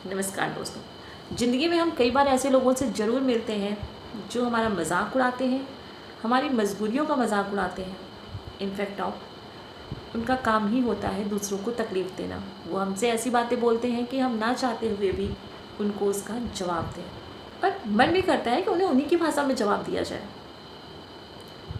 नमस्कार दोस्तों। ज़िंदगी में हम कई बार ऐसे लोगों से ज़रूर मिलते हैं जो हमारा मजाक उड़ाते हैं, हमारी मजबूरियों का मजाक उड़ाते हैं। इनफैक्ट उनका काम ही होता है दूसरों को तकलीफ़ देना। वो हमसे ऐसी बातें बोलते हैं कि हम ना चाहते हुए भी उनको उसका जवाब दें, पर मन भी करता है कि उन्हें उन्हीं की भाषा में जवाब दिया जाए।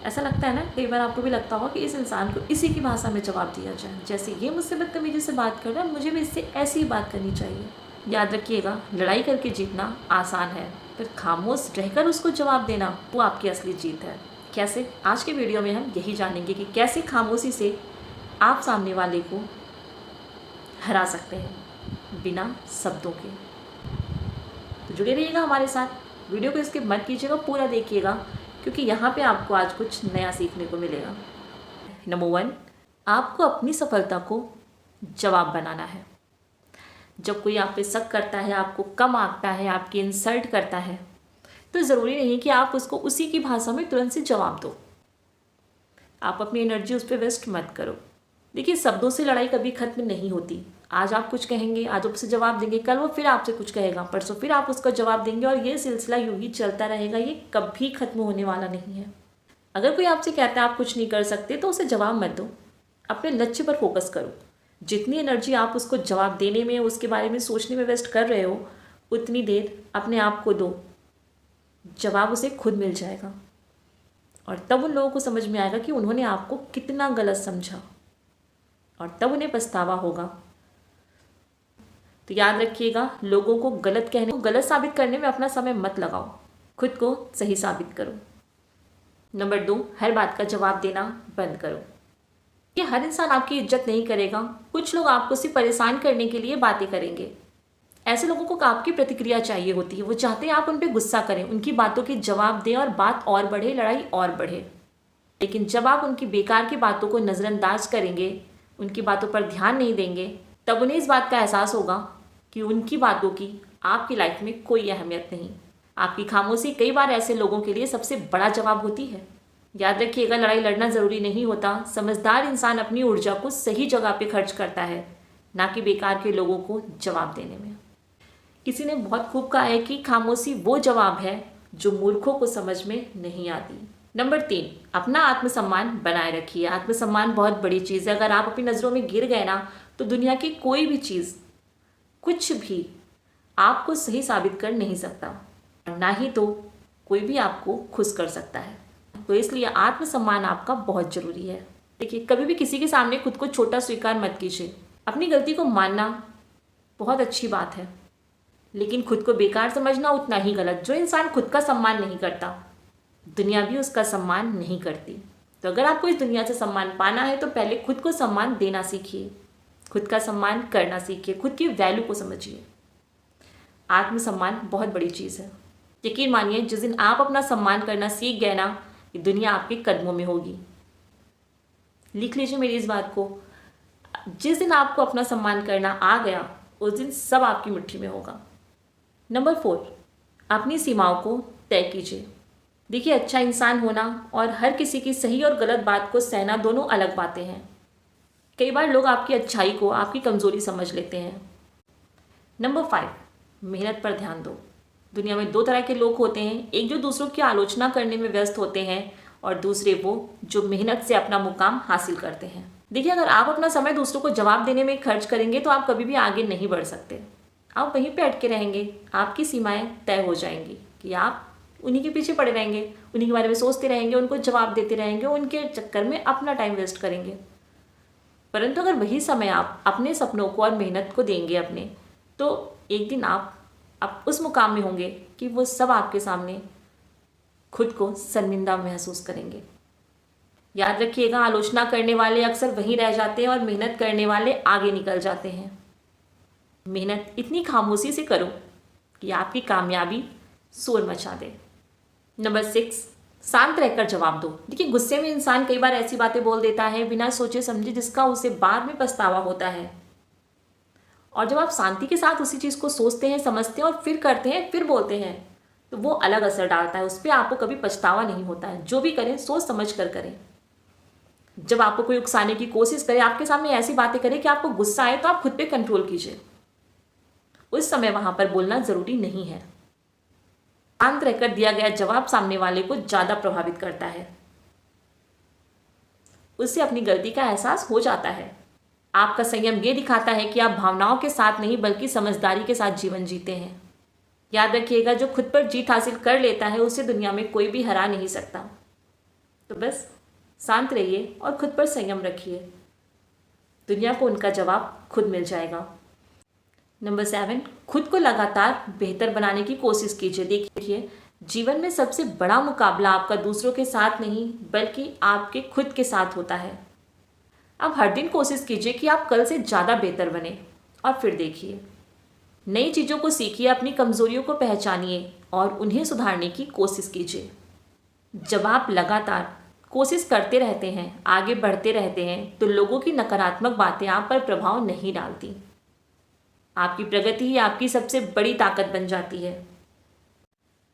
ऐसा लगता है ना, कई बार आपको भी लगता होगा कि इस इंसान को इसी की भाषा में जवाब दिया जाए। जैसे ये मुझसे बदतमीजी से बात कर रहा है, मुझे भी इससे ऐसी ही बात करनी चाहिए। याद रखिएगा, लड़ाई करके जीतना आसान है, पर खामोश रहकर उसको जवाब देना वो आपकी असली जीत है। कैसे? आज के वीडियो में हम यही जानेंगे कि कैसे खामोशी से आप सामने वाले को हरा सकते हैं बिना शब्दों के। तो जुड़े रहिएगा हमारे साथ, वीडियो को स्किप मत कीजिएगा, पूरा देखिएगा, क्योंकि यहाँ पे आपको आज कुछ नया सीखने को मिलेगा। नंबर 1, आपको अपनी सफलता को जवाब बनाना है। जब कोई आप पे शक करता है, आपको कम आंकता है, आपकी इंसल्ट करता है, तो ज़रूरी नहीं कि आप उसको उसी की भाषा में तुरंत से जवाब दो। आप अपनी एनर्जी उस पर वेस्ट मत करो। देखिए, शब्दों से लड़ाई कभी ख़त्म नहीं होती। आज आप कुछ कहेंगे, आज उससे जवाब देंगे, कल वो फिर आपसे कुछ कहेगा, परसों फिर आप उसका जवाब देंगे, और ये सिलसिला यूं ही चलता रहेगा। ये कभी ख़त्म होने वाला नहीं है। अगर कोई आपसे कहता है आप कुछ नहीं कर सकते, तो उसे जवाब मत दो। अपने लक्ष्य पर फोकस करो। जितनी एनर्जी आप उसको जवाब देने में, उसके बारे में सोचने में वेस्ट कर रहे हो, उतनी देर अपने आप को दो। जवाब उसे खुद मिल जाएगा, और तब उन लोगों को समझ में आएगा कि उन्होंने आपको कितना गलत समझा, और तब उन्हें पछतावा होगा। तो याद रखिएगा, लोगों को गलत कहने, गलत साबित करने में अपना समय मत लगाओ, खुद को सही साबित करो। नंबर 2, हर बात का जवाब देना बंद करो। ये हर इंसान आपकी इज्जत नहीं करेगा। कुछ लोग आपको सिर्फ परेशान करने के लिए बातें करेंगे। ऐसे लोगों को आपकी प्रतिक्रिया चाहिए होती है। वो चाहते हैं आप उन पर गुस्सा करें, उनकी बातों के जवाब दें, और बात और बढ़े, लड़ाई और बढ़े। लेकिन जब आप उनकी बेकार की बातों को नज़रअंदाज करेंगे, उनकी बातों पर ध्यान नहीं देंगे, तब उन्हें इस बात का एहसास होगा कि उनकी बातों की आपकी लाइफ में कोई अहमियत नहीं। आपकी खामोशी कई बार ऐसे लोगों के लिए सबसे बड़ा जवाब होती है। याद रखिएगा, लड़ाई लड़ना ज़रूरी नहीं होता। समझदार इंसान अपनी ऊर्जा को सही जगह पे खर्च करता है, ना कि बेकार के लोगों को जवाब देने में। किसी ने बहुत खूब कहा है कि खामोशी वो जवाब है जो मूर्खों को समझ में नहीं आती। नंबर 3, अपना आत्मसम्मान बनाए रखिए। आत्मसम्मान बहुत बड़ी चीज़ है। अगर आप अपनी नज़रों में गिर गए ना, तो दुनिया की कोई भी चीज़, कुछ भी आपको सही साबित कर नहीं सकता, ना ही तो कोई भी आपको खुश कर सकता है। तो इसलिए आत्मसम्मान आपका बहुत ज़रूरी है। देखिए, कभी भी किसी के सामने खुद को छोटा स्वीकार मत कीजिए। अपनी गलती को मानना बहुत अच्छी बात है, लेकिन खुद को बेकार समझना उतना ही गलत। जो इंसान खुद का सम्मान नहीं करता, दुनिया भी उसका सम्मान नहीं करती। तो अगर आपको इस दुनिया से सम्मान पाना है, तो पहले खुद को सम्मान देना सीखिए, खुद का सम्मान करना सीखिए, खुद की वैल्यू को समझिए। आत्मसम्मान बहुत बड़ी चीज़ है। यकीन मानिए, जिस दिन आप अपना सम्मान करना सीख गए ना, ये दुनिया आपके कदमों में होगी। लिख लीजिए मेरी इस बात को। जिस दिन आपको अपना सम्मान करना आ गया, उस दिन सब आपकी मुट्ठी में होगा। नंबर 4, अपनी सीमाओं को तय कीजिए। देखिए, अच्छा इंसान होना और हर किसी की सही और गलत बात को सहना दोनों अलग बातें हैं। कई बार लोग आपकी अच्छाई को आपकी कमज़ोरी समझ लेते हैं। नंबर 5, मेहनत पर ध्यान दो। दुनिया में 2 तरह के लोग होते हैं, एक जो दूसरों की आलोचना करने में व्यस्त होते हैं, और दूसरे वो जो मेहनत से अपना मुकाम हासिल करते हैं। देखिए, अगर आप अपना समय दूसरों को जवाब देने में खर्च करेंगे, तो आप कभी भी आगे नहीं बढ़ सकते। आप वहीं पे अटके रहेंगे। आपकी सीमाएं तय हो जाएंगी कि आप उन्हीं के पीछे पड़े रहेंगे, उन्हीं के बारे में सोचते रहेंगे, उनको जवाब देते रहेंगे, उनके चक्कर में अपना टाइम वेस्ट करेंगे। परंतु अगर वही समय आप अपने सपनों को और मेहनत को देंगे अपने, तो एक दिन आप उस मुकाम में होंगे कि वो सब आपके सामने खुद को शर्मिंदा महसूस करेंगे। याद रखिएगा, आलोचना करने वाले अक्सर वहीं रह जाते हैं, और मेहनत करने वाले आगे निकल जाते हैं। मेहनत इतनी खामोशी से करो कि आपकी कामयाबी शोर मचा दे। नंबर 6, शांत रहकर जवाब दो। देखिए, गुस्से में इंसान कई बार ऐसी बातें बोल देता है बिना सोचे समझे, जिसका उसे बाद में पछतावा होता है। और जब आप शांति के साथ उसी चीज़ को सोचते हैं, समझते हैं, और फिर करते हैं, फिर बोलते हैं, तो वो अलग असर डालता है। उस पर आपको कभी पछतावा नहीं होता है। जो भी करें सोच समझ कर करें। जब आपको कोई उकसाने की कोशिश करे, आपके सामने ऐसी बातें करे कि आपको गुस्सा आए, तो आप खुद पे कंट्रोल कीजिए। उस समय वहां पर बोलना ज़रूरी नहीं है। शांत रहकर दिया गया जवाब सामने वाले को ज़्यादा प्रभावित करता है, उससे अपनी गलती का एहसास हो जाता है। आपका संयम ये दिखाता है कि आप भावनाओं के साथ नहीं बल्कि समझदारी के साथ जीवन जीते हैं। याद रखिएगा, जो खुद पर जीत हासिल कर लेता है उसे दुनिया में कोई भी हरा नहीं सकता। तो बस शांत रहिए और खुद पर संयम रखिए, दुनिया को उनका जवाब खुद मिल जाएगा। नंबर 7, खुद को लगातार बेहतर बनाने की कोशिश कीजिए। देखिए, जीवन में सबसे बड़ा मुकाबला आपका दूसरों के साथ नहीं बल्कि आपके खुद के साथ होता है। आप हर दिन कोशिश कीजिए कि आप कल से ज़्यादा बेहतर बने और फिर देखिए, नई चीज़ों को सीखिए, अपनी कमज़ोरियों को पहचानिए और उन्हें सुधारने की कोशिश कीजिए। जब आप लगातार कोशिश करते रहते हैं, आगे बढ़ते रहते हैं, तो लोगों की नकारात्मक बातें आप पर प्रभाव नहीं डालती। आपकी प्रगति ही आपकी सबसे बड़ी ताकत बन जाती है।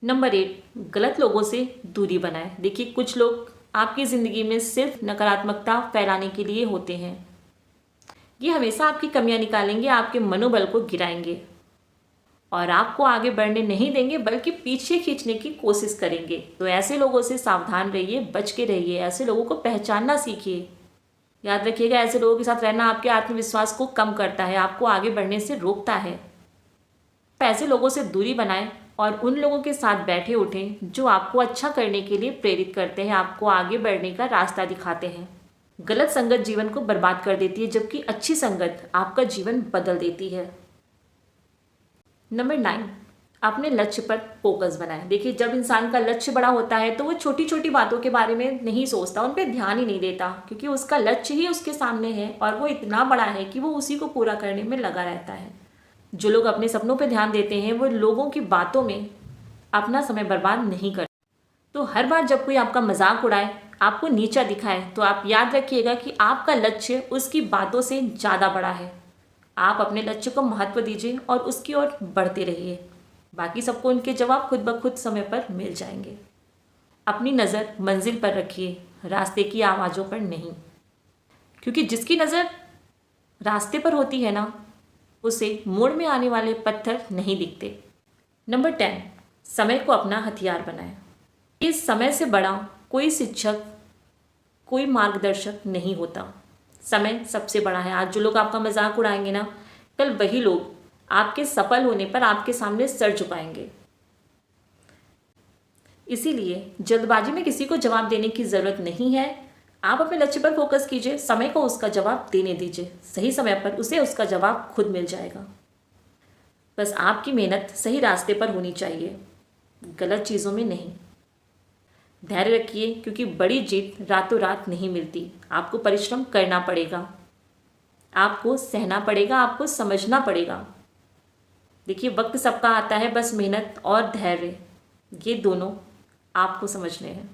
नंबर 8, गलत लोगों से दूरी बनाएं। देखिए, कुछ लोग आपकी ज़िंदगी में सिर्फ नकारात्मकता फैलाने के लिए होते हैं। ये हमेशा आपकी कमियां निकालेंगे, आपके मनोबल को गिराएंगे और आपको आगे बढ़ने नहीं देंगे बल्कि पीछे खींचने की कोशिश करेंगे। तो ऐसे लोगों से सावधान रहिए, बच के रहिए, ऐसे लोगों को पहचानना सीखिए। याद रखिएगा, ऐसे लोगों के साथ रहना आपके आत्मविश्वास को कम करता है, आपको आगे बढ़ने से रोकता है। ऐसे लोगों से दूरी बनाएं और उन लोगों के साथ बैठे उठें जो आपको अच्छा करने के लिए प्रेरित करते हैं, आपको आगे बढ़ने का रास्ता दिखाते हैं। गलत संगत जीवन को बर्बाद कर देती है जबकि अच्छी संगत आपका जीवन बदल देती है। नंबर 9, अपने लक्ष्य पर फोकस बनाएं। देखिए, जब इंसान का लक्ष्य बड़ा होता है तो वो छोटी छोटी बातों के बारे में नहीं सोचता, उन पर ध्यान ही नहीं देता, क्योंकि उसका लक्ष्य ही उसके सामने है और वो इतना बड़ा है कि वो उसी को पूरा करने में लगा रहता है। जो लोग अपने सपनों पर ध्यान देते हैं वो लोगों की बातों में अपना समय बर्बाद नहीं करते। तो हर बार जब कोई आपका मजाक उड़ाए, आपको नीचा दिखाए, तो आप याद रखिएगा कि आपका लक्ष्य उसकी बातों से ज़्यादा बड़ा है। आप अपने लक्ष्य को महत्व दीजिए और उसकी ओर बढ़ते रहिए। बाकी सबको उनके जवाब खुद ब खुद समय पर मिल जाएंगे। अपनी नज़र मंजिल पर रखिए, रास्ते की आवाज़ों पर नहीं, क्योंकि जिसकी नज़र रास्ते पर होती है ना, उसे मोड़ में आने वाले पत्थर नहीं दिखते। नंबर 10, समय को अपना हथियार बनाएं। इस समय से बड़ा कोई शिक्षक, कोई मार्गदर्शक नहीं होता। समय सबसे बड़ा है। आज जो लोग आपका मजाक उड़ाएंगे ना, कल वही लोग आपके सफल होने पर आपके सामने सर झुकाएंगे। इसीलिए जल्दबाजी में किसी को जवाब देने की ज़रूरत नहीं है। आप अपने लक्ष्य पर फोकस कीजिए, समय को उसका जवाब देने दीजिए, सही समय पर उसे उसका जवाब खुद मिल जाएगा। बस आपकी मेहनत सही रास्ते पर होनी चाहिए, गलत चीज़ों में नहीं। धैर्य रखिए, क्योंकि बड़ी जीत रातों रात नहीं मिलती। आपको परिश्रम करना पड़ेगा, आपको सहना पड़ेगा, आपको समझना पड़ेगा। देखिए, वक्त सबका आता है, बस मेहनत और धैर्य ये दोनों आपको समझने हैं।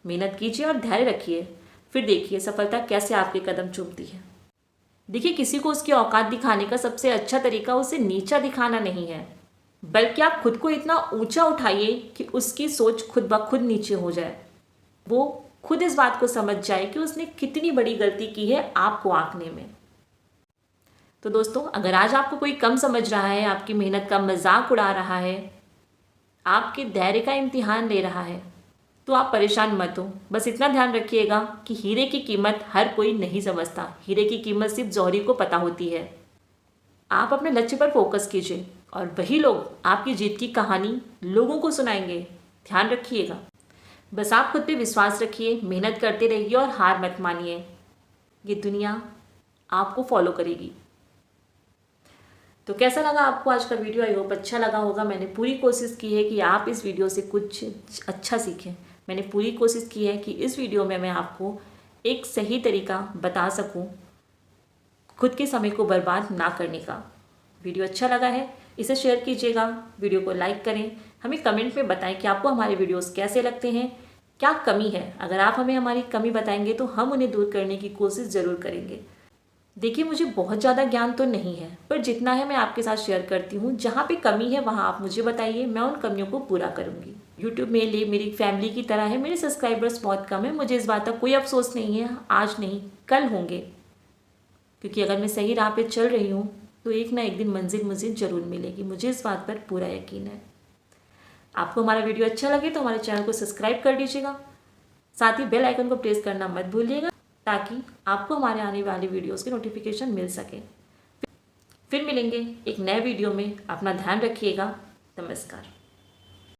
मेहनत कीजिए और धैर्य रखिए, फिर देखिए सफलता कैसे आपके कदम चूमती है। देखिए, किसी को उसकी औकात दिखाने का सबसे अच्छा तरीका उसे नीचा दिखाना नहीं है, बल्कि आप खुद को इतना ऊंचा उठाइए कि उसकी सोच खुद ब खुद नीचे हो जाए। वो खुद इस बात को समझ जाए कि उसने कितनी बड़ी गलती की है आपको आंकने में। तो दोस्तों, अगर आज आपको कोई कम समझ रहा है, आपकी मेहनत का मजाक उड़ा रहा है, आपके धैर्य का इम्तिहान ले रहा है, तो आप परेशान मत हो। बस इतना ध्यान रखिएगा कि हीरे की कीमत हर कोई नहीं समझता। हीरे की कीमत सिर्फ जौहरी को पता होती है। आप अपने लक्ष्य पर फोकस कीजिए और वही लोग आपकी जीत की कहानी लोगों को सुनाएंगे। ध्यान रखिएगा। बस आप खुद पे विश्वास रखिए, मेहनत करते रहिए और हार मत मानिए। ये दुनिया आपको फॉलो करेगी। तो कैसा लगा आपको आज का वीडियो? आई होप अच्छा लगा होगा। मैंने पूरी कोशिश की है कि आप इस वीडियो से कुछ अच्छा सीखें। मैंने पूरी कोशिश की है कि इस वीडियो में मैं आपको एक सही तरीका बता सकूं खुद के समय को बर्बाद ना करने का। वीडियो अच्छा लगा है इसे शेयर कीजिएगा, वीडियो को लाइक करें, हमें कमेंट में बताएं कि आपको हमारे वीडियोस कैसे लगते हैं, क्या कमी है। अगर आप हमें हमारी कमी बताएंगे तो हम उन्हें दूर करने की कोशिश ज़रूर करेंगे। देखिए, मुझे बहुत ज़्यादा ज्ञान तो नहीं है, पर जितना है मैं आपके साथ शेयर करती हूँ। जहाँ पे कमी है वहाँ आप मुझे बताइए, मैं उन कमियों को पूरा करूँगी। यूट्यूब मेरे लिए मेरी फैमिली की तरह है। मेरे सब्सक्राइबर्स बहुत कम है, मुझे इस बात का कोई अफसोस नहीं है। आज नहीं, कल होंगे, क्योंकि अगर मैं सही राह पे चल रही हूँ तो एक ना एक दिन मंजिल मुझे ज़रूर मिलेगी, मुझे इस बात पर पूरा यकीन है। आपको हमारा वीडियो अच्छा लगे तो हमारे चैनल को सब्सक्राइब कर दीजिएगा, साथ ही बेल आइकन को प्रेस करना मत भूलिएगा ताकि आपको हमारे आने वाली वीडियोस की नोटिफिकेशन मिल सके। फिर मिलेंगे एक नए वीडियो में, अपना ध्यान रखिएगा। नमस्कार।